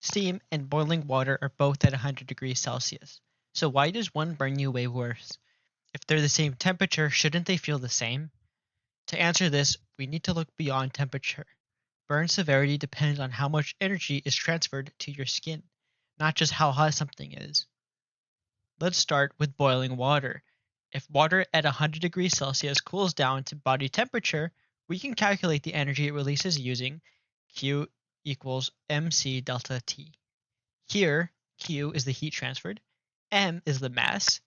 Steam and boiling water are both at 100 degrees Celsius. So why does one burn you way worse? If they're the same temperature, shouldn't they feel the same? To answer this, we need to look beyond temperature. Burn severity depends on how much energy is transferred to your skin, not just how hot something is. Let's start with boiling water. If water at 100 degrees Celsius cools down to body temperature, we can calculate the energy it releases using Q equals mc delta T. Here, Q is the heat transferred, m is the mass,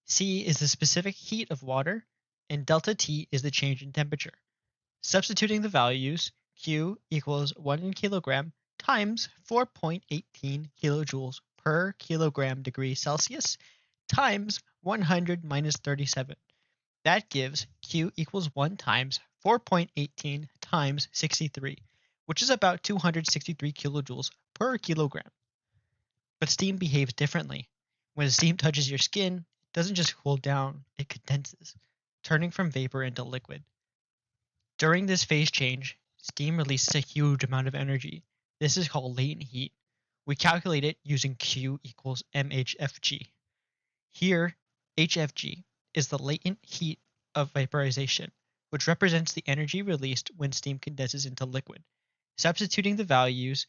C is the specific heat of water, and delta T is the change in temperature. Substituting the values, Q equals 1 kilogram times 4.18 kilojoules per kilogram degree Celsius times 100 minus 37. That gives Q equals 1 times 4.18 times 63, which is about 263 kilojoules per kilogram. But steam behaves differently. When steam touches your skin, it doesn't just cool down, it condenses, turning from vapor into liquid. During this phase change, steam releases a huge amount of energy. This is called latent heat. We calculate it using Q equals mHFG. Here, HFG is the latent heat of vaporization, which represents the energy released when steam condenses into liquid. Substituting the values,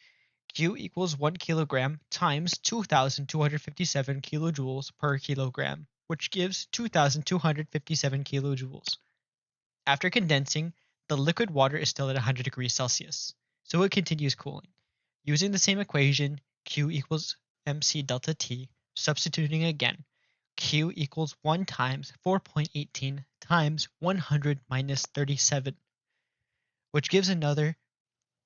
Q equals 1 kilogram times 2,257 kilojoules per kilogram, which gives 2,257 kilojoules. After condensing, the liquid water is still at 100 degrees Celsius, so it continues cooling. Using the same equation, Q equals mc delta T, substituting again, Q equals 1 times 4.18 times 100 minus 37, which gives another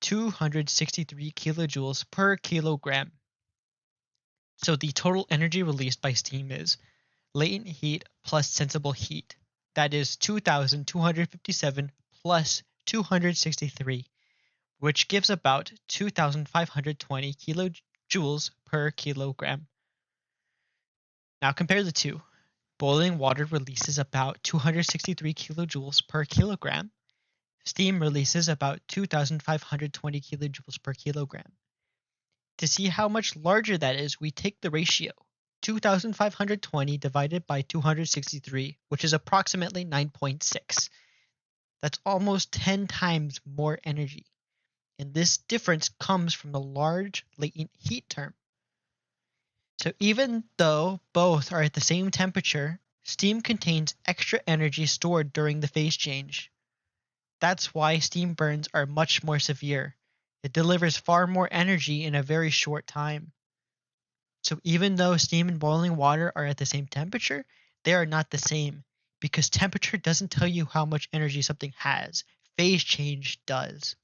263 kilojoules per kilogram. So the total energy released by steam is latent heat plus sensible heat. That is 2,257 plus 263, which gives about 2,520 kilojoules per kilogram. Now compare the two. Boiling water releases about 263 kilojoules per kilogram. Steam releases about 2,520 kilojoules per kilogram. To see how much larger that is, we take the ratio, 2,520 divided by 263, which is approximately 9.6. That's almost 10 times more energy. And this difference comes from the large latent heat term. So even though both are at the same temperature, steam contains extra energy stored during the phase change. That's why steam burns are much more severe. It delivers far more energy in a very short time. So even though steam and boiling water are at the same temperature, they are not the same, because temperature doesn't tell you how much energy something has. Phase change does.